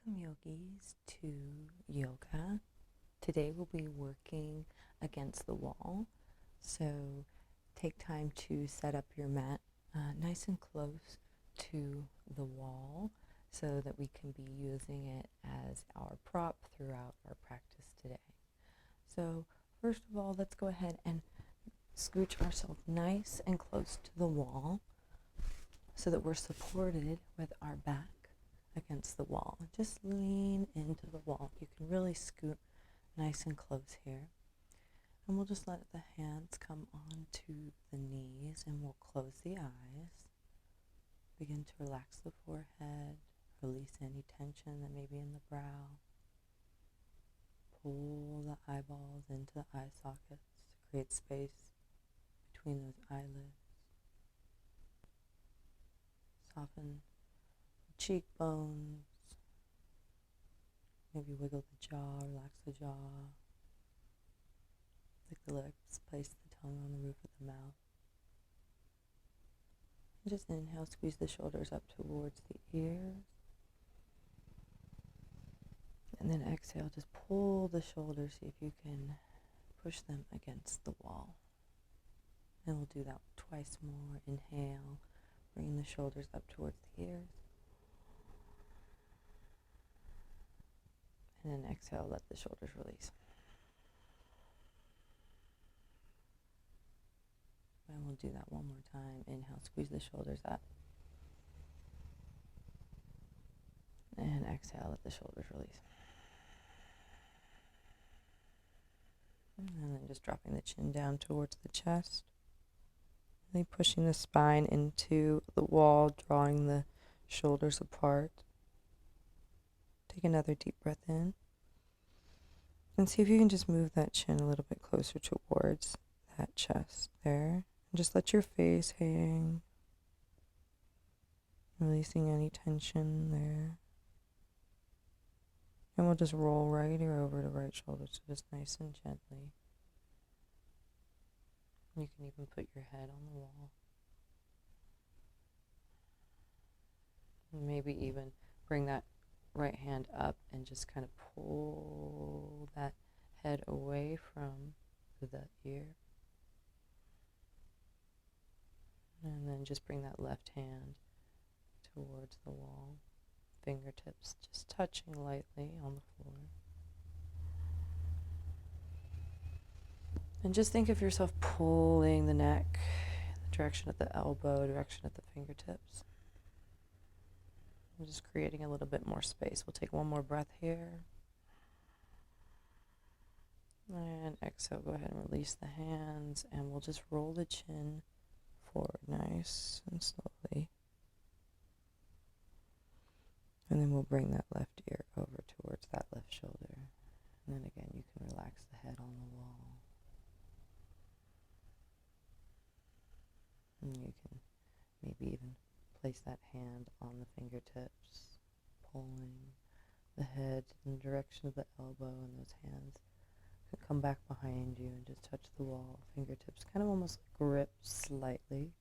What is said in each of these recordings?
Welcome, yogis, to yoga. Today we'll be working against the wall. So take time to set up your mat nice and close to the wall so that we can be using it as our prop throughout our practice today. So first of all, let's go ahead and scooch ourselves nice and close to the wall so that we're supported with our back against the wall. Just lean into the wall. You can really scoot nice and close here. And we'll just let the hands come onto the knees and we'll close the eyes. Begin to relax the forehead, release any tension that may be in the brow. Pull the eyeballs into the eye sockets to create space between those eyelids. Soften the cheekbones. Maybe wiggle the jaw, relax the jaw. Lick the lips, place the tongue on the roof of the mouth. And just inhale, squeeze the shoulders up towards the ears. And then exhale, just pull the shoulders, see if you can push them against the wall. And we'll do that twice more. Inhale, bring the shoulders up towards the ears. And then exhale, let the shoulders release. And we'll do that one more time. Inhale, squeeze the shoulders up. And exhale, let the shoulders release. And then just dropping the chin down towards the chest. Really pushing the spine into the wall, drawing the shoulders apart. Take another deep breath in. And see if you can just move that chin a little bit closer towards that chest there. And just let your face hang. Releasing any tension there. And we'll just roll right ear over to right shoulder, so just nice and gently. You can even put your head on the wall. And maybe even bring that right hand up and just kind of pull that head away from the ear. And then just bring that left hand towards the wall. Fingertips just touching lightly on the floor. And just think of yourself pulling the neck in the direction of the elbow, direction of the fingertips. And just creating a little bit more space. We'll take one more breath here. And exhale, go ahead and release the hands. And we'll just roll the chin forward nice and slowly. And then we'll bring that left ear over towards that left shoulder. And then again, you can relax the head on the wall. And you can maybe even place that hand on the fingertips, pulling the head in the direction of the elbow, and those hands can come back behind you and just touch the wall. Fingertips kind of almost grip slightly.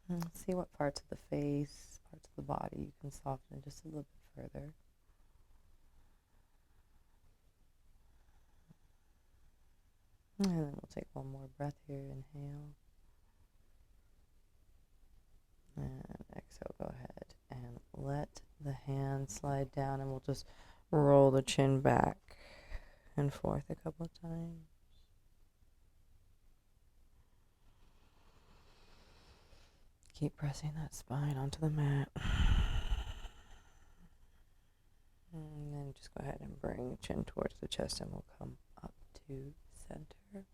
And see what parts of the face, parts of the body you can soften just a little bit further. And then we'll take one more breath here. Inhale. And exhale, go ahead and let the hand slide down, and we'll just roll the chin back and forth a couple of times. Keep pressing that spine onto the mat. And then just go ahead and bring the chin towards the chest, and we'll come up to center.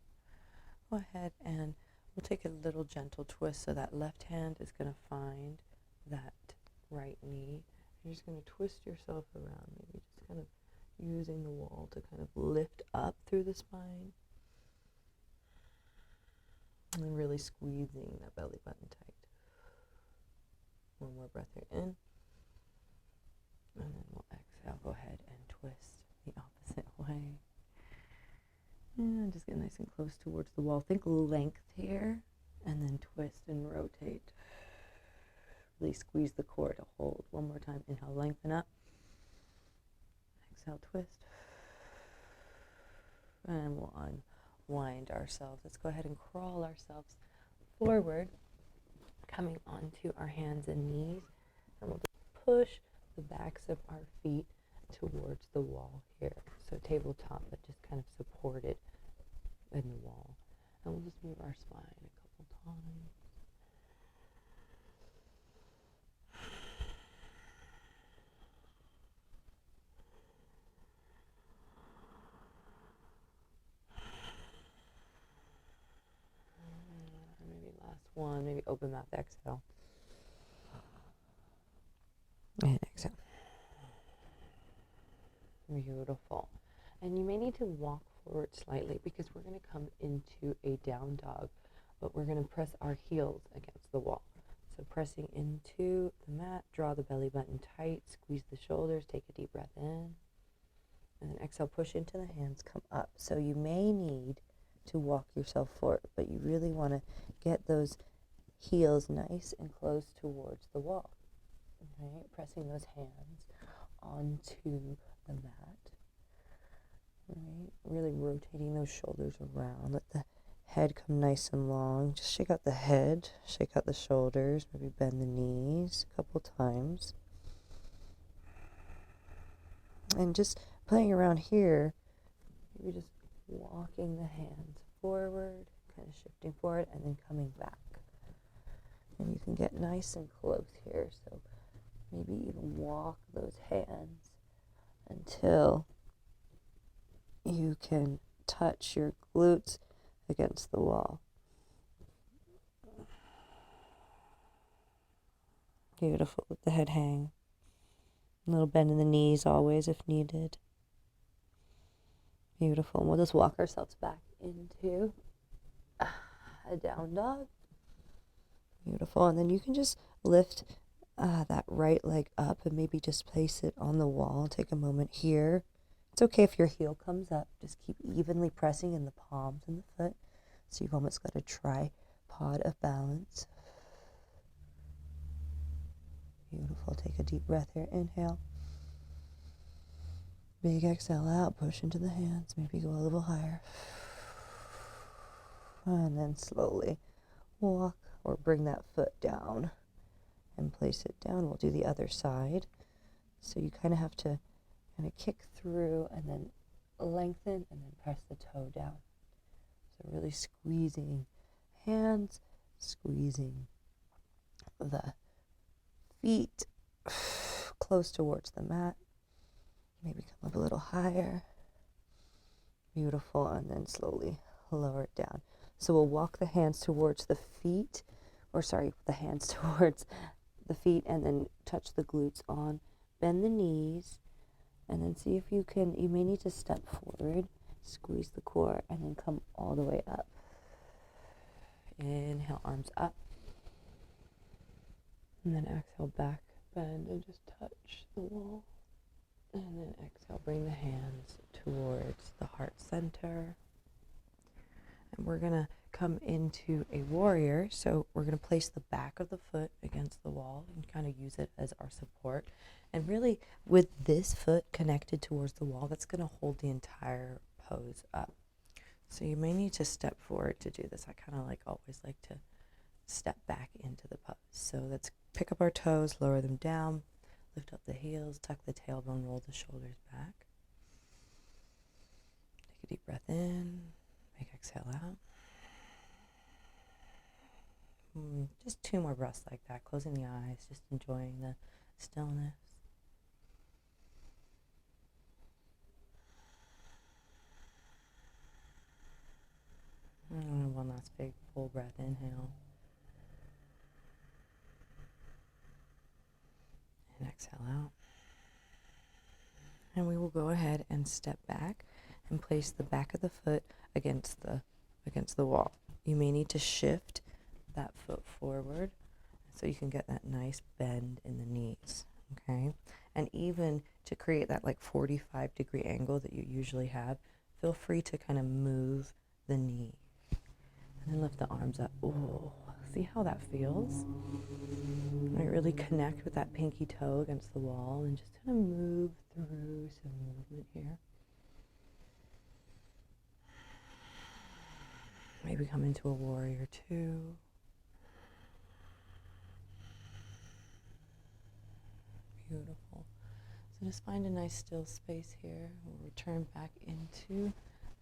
Go ahead and we'll take a little gentle twist, so that left hand is going to find that right knee. You're just going to twist yourself around, maybe just kind of using the wall to kind of lift up through the spine. And really squeezing that belly button tight. One more breath here in. And then we'll exhale. Go ahead and twist the opposite way. And just get nice and close towards the wall. Think length here. And then twist and rotate. Really squeeze the core to hold. One more time. Inhale, lengthen up. Exhale, twist. And we'll unwind ourselves. Let's go ahead and crawl ourselves forward, coming onto our hands and knees. And we'll just push the backs of our feet towards the wall here. So tabletop, but just kind of supported in the wall. And we'll just move our spine a couple times. Maybe last one, maybe open mouth exhale. And exhale. Beautiful. And you may need to walk forward slightly because we're going to come into a down dog, but we're going to press our heels against the wall. So pressing into the mat, draw the belly button tight, squeeze the shoulders, take a deep breath in, and then exhale, push into the hands, come up. So you may need to walk yourself forward, but you really want to get those heels nice and close towards the wall. Okay, pressing those hands onto the mat. Right, really rotating those shoulders around. Let the head come nice and long. Just shake out the head, shake out the shoulders, maybe bend the knees a couple times. And just playing around here, maybe just walking the hands forward, kind of shifting forward and then coming back. And you can get nice and close here. So maybe even walk those hands until you can touch your glutes against the wall. Beautiful. Let the head hang. A little bend in the knees always if needed. Beautiful. And we'll just walk ourselves back into a down dog. Beautiful. And then you can just lift that right leg up and maybe just place it on the wall. Take a moment here. It's okay if your heel comes up. Just keep evenly pressing in the palms and the foot. So you've almost got a tripod of balance. Beautiful. Take a deep breath here. Inhale. Big exhale out. Push into the hands. Maybe go a little higher. And then slowly walk or bring that foot down and place it down. We'll do the other side. So you kind of have to kind of kick through and then lengthen and then press the toe down. So really squeezing hands, squeezing the feet close towards the mat. Maybe come up a little higher. Beautiful. And then slowly lower it down. So we'll walk the hands towards the feet, the hands towards the feet and then touch the glutes on. Bend the knees and then see if you may need to step forward, squeeze the core and then come all the way up. Inhale, arms up. And then exhale, back bend and just touch the wall. And then exhale, bring the hands towards the heart center. And we're going to come into a warrior. So we're going to place the back of the foot against the wall and kind of use it as our support. And really, with this foot connected towards the wall, that's going to hold the entire pose up. So you may need to step forward to do this. I kind of always like to step back into the pose. So let's pick up our toes, lower them down, lift up the heels, tuck the tailbone, roll the shoulders back. Take a deep breath in, big exhale out. Just 2 more breaths like that, closing the eyes, just enjoying the stillness. And one last big full breath, inhale. And exhale out. And we will go ahead and step back and place the back of the foot against the wall. You may need to shift that foot forward so you can get that nice bend in the knees, okay? And even to create that 45-degree angle that you usually have, feel free to kind of move the knee. And then lift the arms up. Ooh, See how that feels? I really connect with that pinky toe against the wall and just kind of move through some movement here. Maybe come into a warrior two. Beautiful. So just find a nice still space here. We'll return back into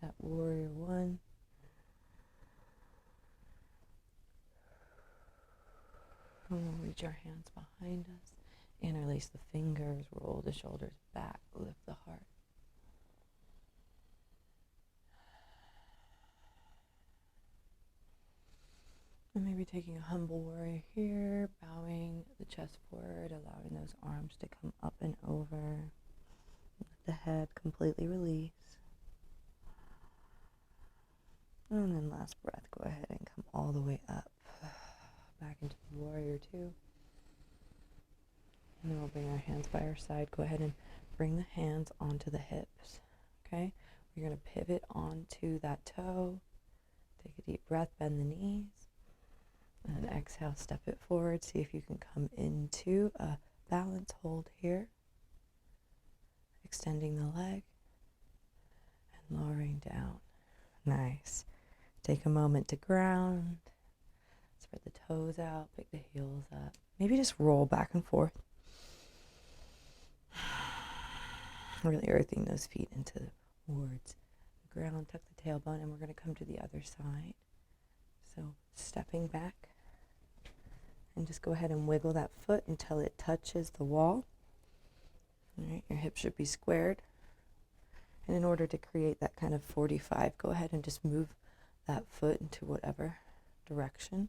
that warrior one. And we'll reach our hands behind us. Interlace the fingers, roll the shoulders back, lift the heart. And maybe taking a humble warrior here, bowing the chest forward, allowing those arms to come up and over. Let the head completely release. And then last breath, go ahead and come all the way up, back into the warrior two. And then we'll bring our hands by our side. Go ahead and bring the hands onto the hips, okay? We're going to pivot onto that toe. Take a deep breath, bend the knees. And then exhale, step it forward. See if you can come into a balance hold here. Extending the leg and lowering down. Nice. Take a moment to ground. Spread the toes out, pick the heels up. Maybe just roll back and forth. Really earthing those feet towards the ground. Tuck the tailbone, and we're going to come to the other side. So stepping back. And just go ahead and wiggle that foot until it touches the wall. All right, your hips should be squared. And in order to create that kind of 45, go ahead and just move that foot into whatever direction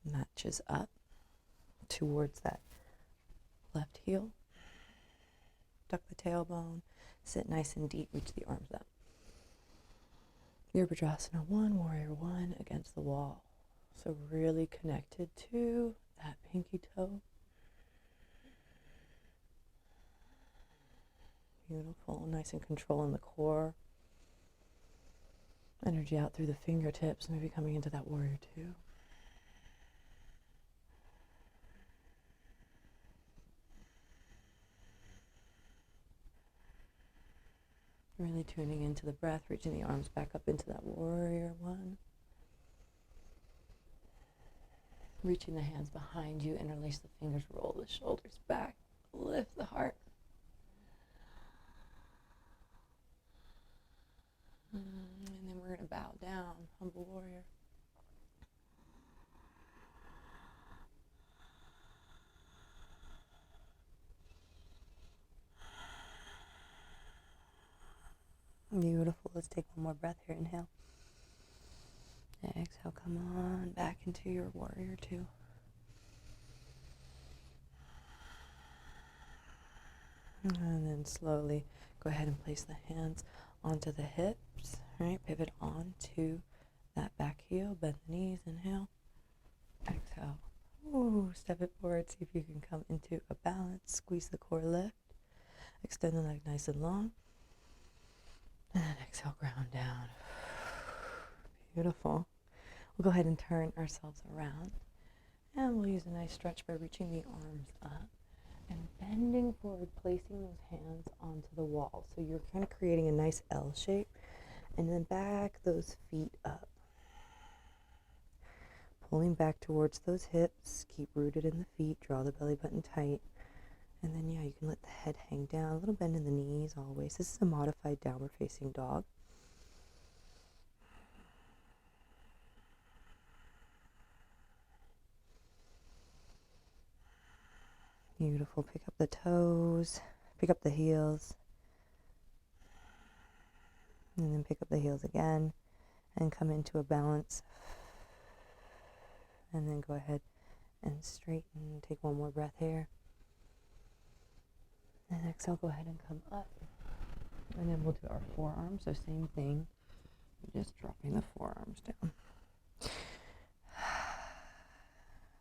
matches up towards that left heel. Tuck the tailbone, sit nice and deep, reach the arms up. Virabhadrasana 1, warrior 1 against the wall. So really connected to that pinky toe. Beautiful, nice and controlling the core. Energy out through the fingertips, maybe coming into that warrior two. Really tuning into the breath, reaching the arms back up into that warrior one. Reaching the hands behind you, interlace the fingers, roll the shoulders back, lift the heart. And then we're going to bow down, humble warrior. Beautiful. Let's take one more breath here. Inhale. Exhale, come on back into your warrior two. And then slowly go ahead and place the hands onto the hips. Right? Pivot onto that back heel. Bend the knees. Inhale. Exhale. Ooh, step it forward. See if you can come into a balance. Squeeze the core, lift. Extend the leg nice and long. And then exhale, ground down. Beautiful. We'll go ahead and turn ourselves around. And we'll use a nice stretch by reaching the arms up and bending forward, placing those hands onto the wall. So you're kind of creating a nice L shape. And then back those feet up. Pulling back towards those hips. Keep rooted in the feet. Draw the belly button tight. And then, you can let the head hang down. A little bend in the knees always. This is a modified downward facing dog. Beautiful. Pick up the toes. Pick up the heels. And then pick up the heels again. And come into a balance. And then go ahead and straighten. Take one more breath here. And exhale, go ahead and come up. And then we'll do our forearms. So same thing. Just dropping the forearms down.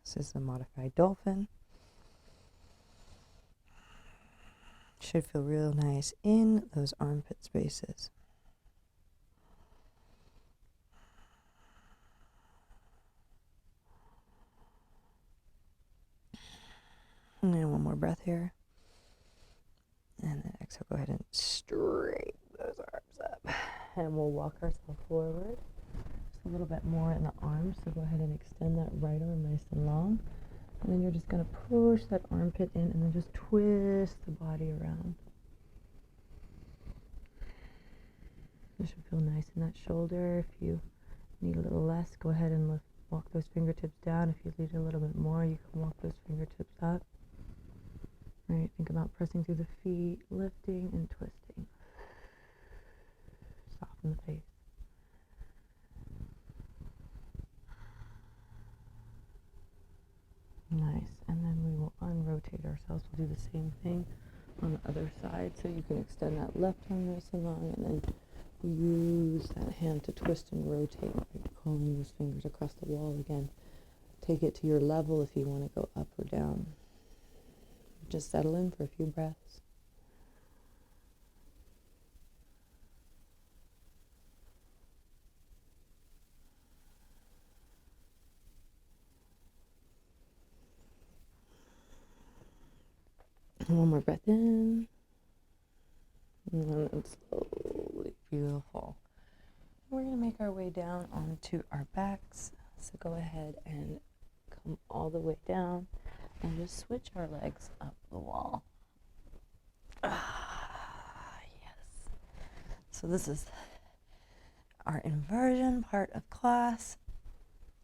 This is the modified dolphin. Should feel real nice in those armpit spaces. more breath here. And then exhale, go ahead and straighten those arms up. And we'll walk ourselves forward. Just a little bit more in the arms. So go ahead and extend that right arm nice and long. And then you're just going to push that armpit in and then just twist the body around. This should feel nice in that shoulder. If you need a little less, go ahead and walk those fingertips down. If you need a little bit more, you can walk those fingertips up. All right, think about pressing through the feet, lifting and twisting. Soften the face. Nice. And then we will unrotate ourselves. We'll do the same thing on the other side. So you can extend that left arm nice and long, and then use that hand to twist and rotate, like calling those fingers across the wall again. Take it to your level if you want to go up or down. Just settle in for a few breaths. One more breath in. And then slowly, beautiful. We're going to make our way down onto our backs. So go ahead and come all the way down and just switch our legs up the wall. Yes. So this is our inversion part of class.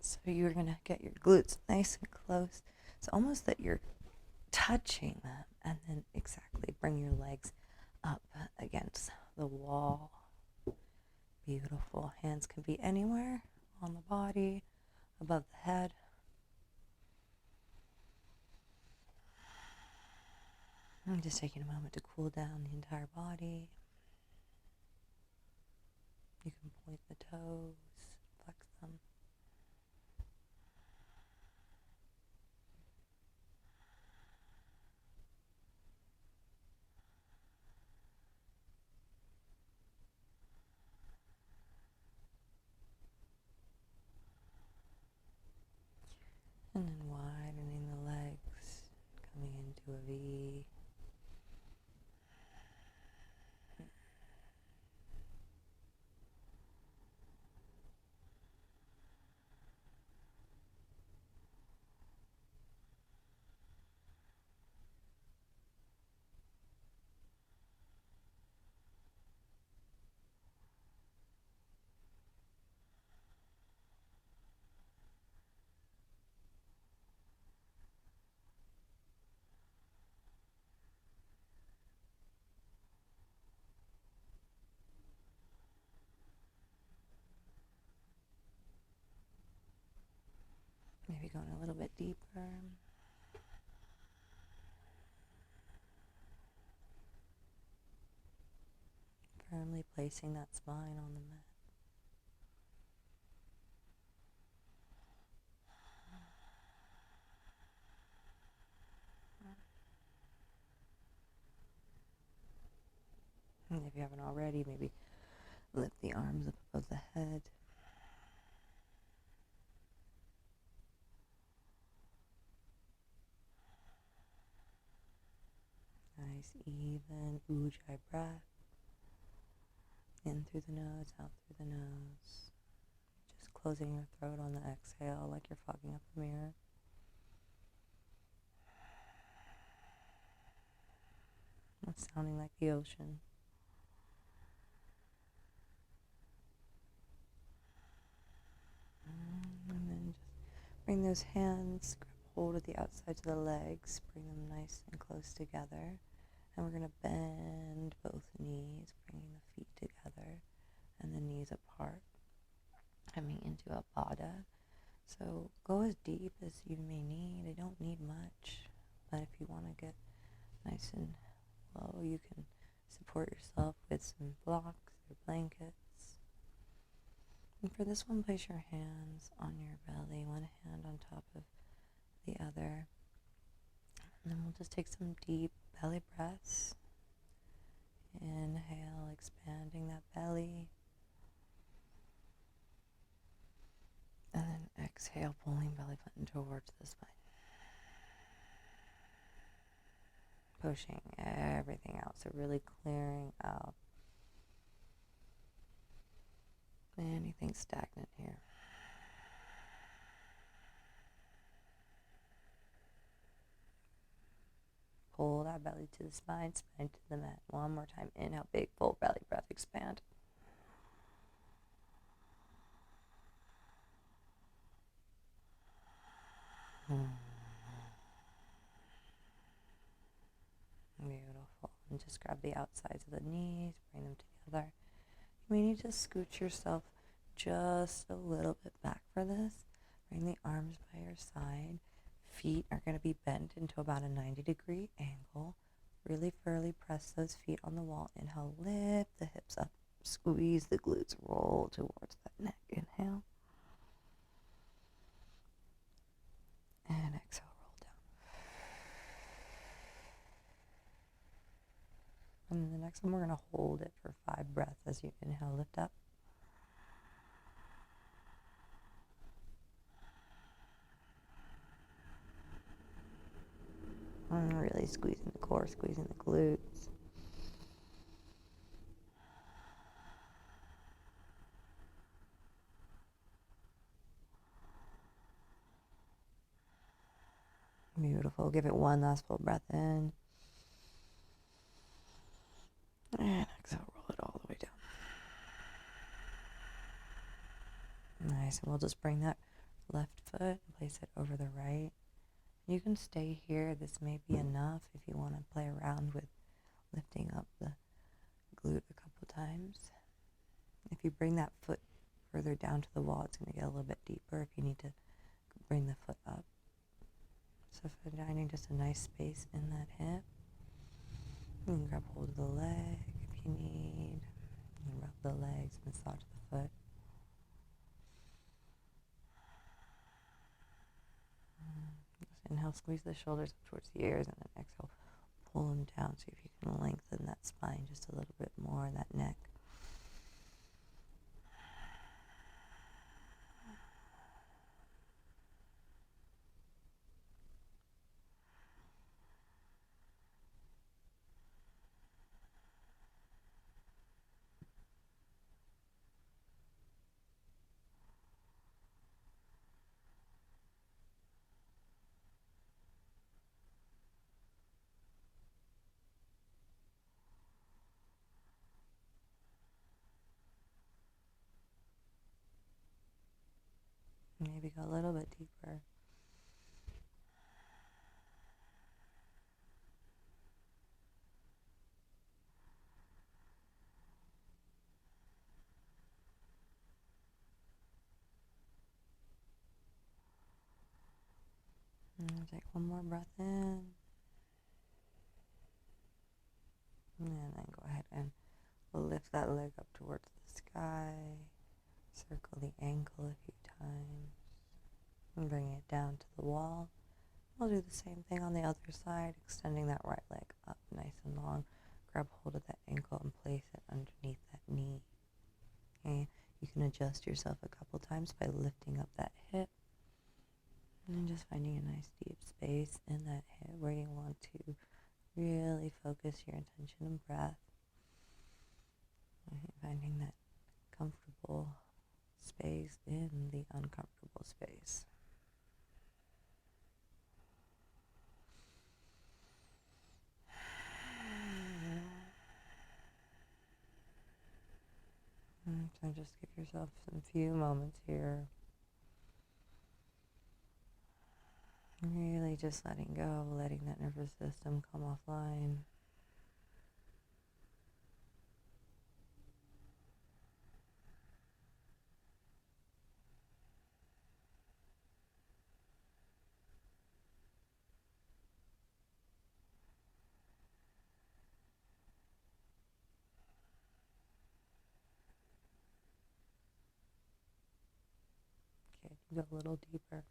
So you're going to get your glutes nice and close. It's almost that you're touching them, and then exactly bring your legs up against the wall. Beautiful. Hands can be anywhere on the body, above the head. I'm just taking a moment to cool down the entire body. You can point the toes, flex them. And then widening the legs, coming into a V. Maybe going a little bit deeper. Firmly placing that spine on the mat. And if you haven't already, maybe lift the arms up above the head. Nice, even Ujjayi breath. In through the nose, out through the nose. Just closing your throat on the exhale like you're fogging up a mirror. It's sounding like the ocean. And then just bring those hands, grab hold of the outsides of the legs, bring them nice and close together. And we're going to bend both knees, bringing the feet together and the knees apart, coming into a Baddha. So go as deep as you may need. I don't need much, but if you want to get nice and low, you can support yourself with some blocks or blankets. And for this one, place your hands on your belly, one hand on top of the other. And then we'll just take some deep belly breaths. Inhale, expanding that belly. And then exhale, pulling belly button towards the spine. pushing everything out. So really clearing out anything stagnant here. Pull that belly to the spine, spine to the mat. One more time. Inhale, big full belly breath, expand. Beautiful. And just grab the outsides of the knees, bring them together. You may need to scoot yourself just a little bit back for this. Bring the arms by your side. Feet are going to be bent into about a 90-degree angle. Really firmly press those feet on the wall. Inhale, lift the hips up. Squeeze the glutes, roll towards that neck. Inhale. And exhale, roll down. And then the next one, we're going to hold it for 5 breaths as you inhale, lift up. And really squeezing the core, squeezing the glutes. Beautiful. Give it one last full breath in. And exhale, roll it all the way down. Nice. And we'll just bring that left foot and place it over the right. You can stay here. This may be enough if you want to play around with lifting up the glute a couple times. If you bring that foot further down to the wall, it's going to get a little bit deeper if you need to bring the foot up. So finding just a nice space in that hip. You can grab hold of the leg if you need. You can rub the legs, massage the foot. Just inhale, squeeze the shoulders up towards the ears, and then exhale, pull them down. See if you can lengthen that spine just a little bit more, that neck. Maybe go a little bit deeper. And take one more breath in. And then go ahead and lift that leg up towards the sky. Circle the ankle a few times. And bring it down to the wall. We'll do the same thing on the other side, extending that right leg up nice and long. Grab hold of that ankle and place it underneath that knee. Okay? You can adjust yourself a couple times by lifting up that hip. And then just finding a nice deep space in that hip where you want to really focus your attention and breath. And finding that comfortable space in the uncomfortable space. So just give yourself some few moments here. Really just letting go, letting that nervous system come offline. Okay, go a little deeper.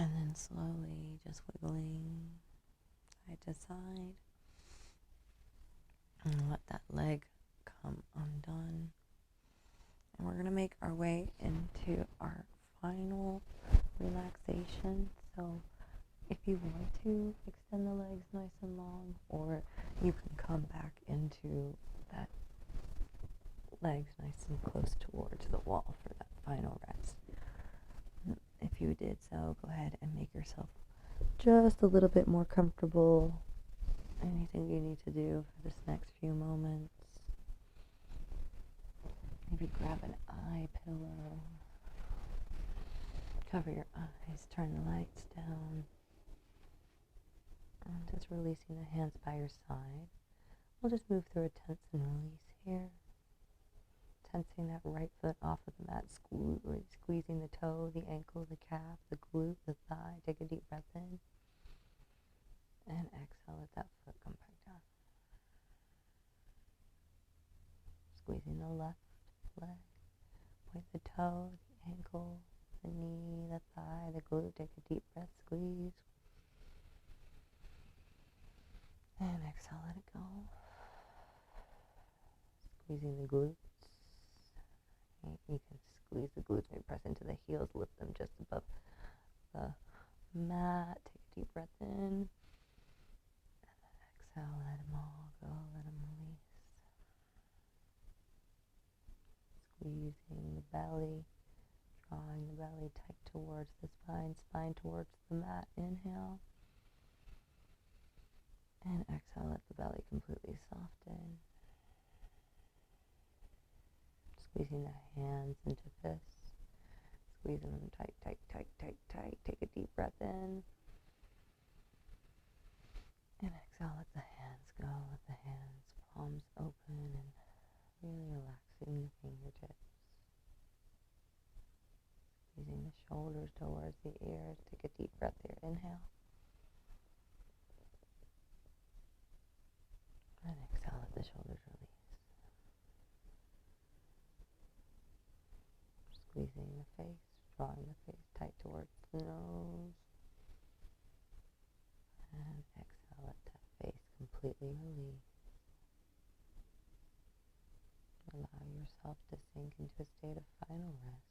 And then slowly just wiggling side to side. And let that leg come undone. And we're going to make our way into our final relaxation. So if you want to extend the legs nice and long, or you can come back into that legs nice and close towards the wall for that final rest. If you did so, go ahead and make yourself just a little bit more comfortable. Anything you need to do for this next few moments. Maybe grab an eye pillow. Cover your eyes, turn the lights down. And just releasing the hands by your side. We'll just move through a tense and release here. Tensing that right foot off of the mat, squeezing the toe, the ankle, the calf, the glute, the thigh. Take a deep breath in. And exhale, let that foot come back down. Squeezing the left leg. Point the toe, the ankle, the knee, the thigh, the glute. Take a deep breath, squeeze. And exhale, let it go. Squeezing the glutes. You can squeeze the glutes, maybe press into the heels, lift them just above the mat. Take a deep breath in. And then exhale, let them all go, let them release. Squeezing the belly, drawing the belly tight towards the spine, spine towards the mat. Inhale. And exhale, let the belly completely soften. Squeezing the hands into fists. Squeezing them tight, tight, tight, tight, tight. Take a deep breath in. And exhale, let the hands go. Let the hands, palms open, and really relaxing the fingertips. Squeezing the shoulders towards the ears. Take a deep breath here. Inhale. And exhale, let the shoulders release. Squeezing the face, drawing the face tight towards the nose. And exhale, let that face completely release. Allow yourself to sink into a state of final rest.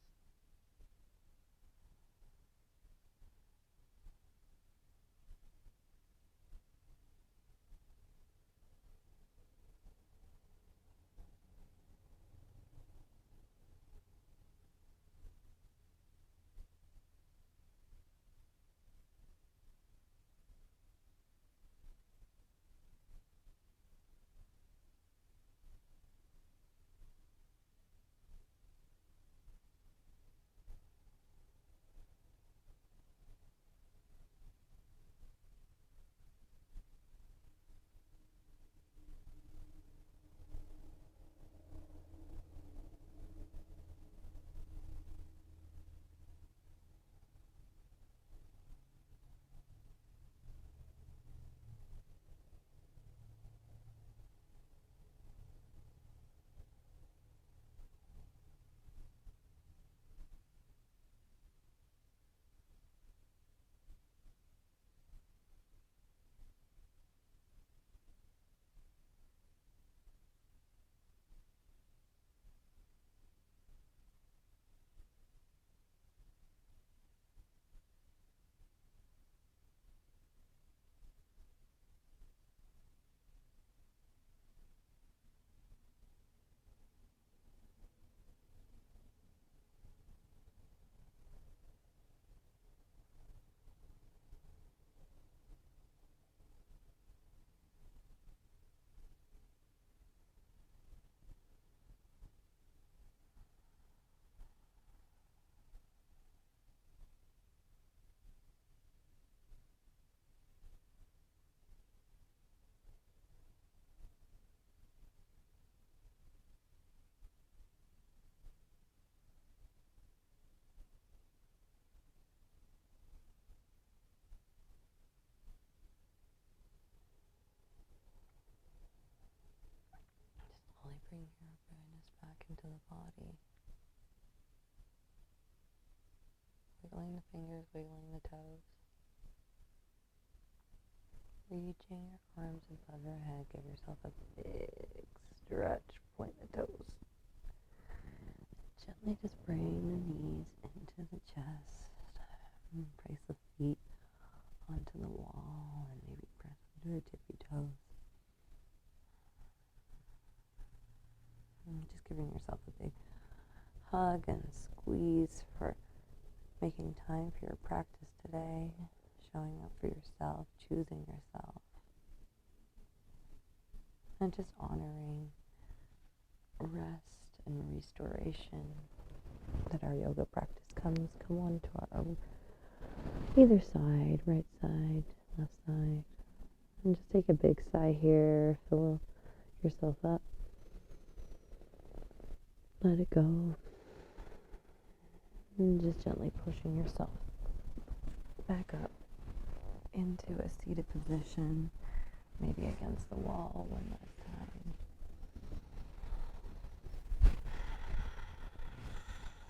Slowly bring your awareness back into the body. We wiggling the fingers, wiggling the toes. Reaching your arms above your head. Give yourself a big stretch. Point the toes. Gently just bring the knees into the chest. And place the feet onto the wall and maybe press into your tippy toes. And just giving yourself a big hug and squeeze for making time for your practice today, showing up for yourself, choosing yourself, and just honoring rest and restoration that our yoga practice comes. Come on to our own, either side, right side, left side, and just take a big sigh here, fill yourself up, let it go, and just gently pushing yourself back up into a seated position, maybe against the wall one last time.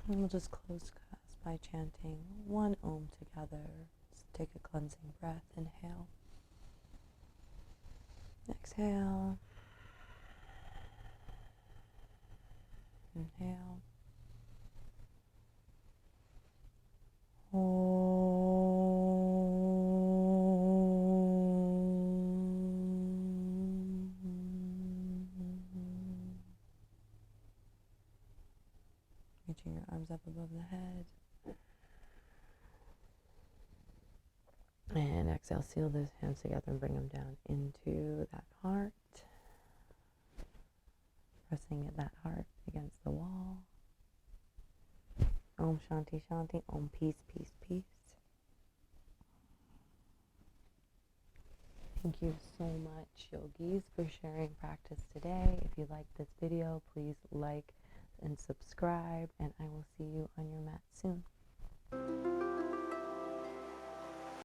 And we'll just close class by chanting one Om together. Let's take a cleansing breath. Inhale. Exhale. Inhale. Reaching your arms up above the head. And exhale, seal those hands together and bring them down into that heart. Pressing that heart against the wall. Om Shanti Shanti. Om Peace, Peace, Peace. Thank you so much, yogis, for sharing practice today. If you liked this video, please like and subscribe, and I will see you on your mat soon.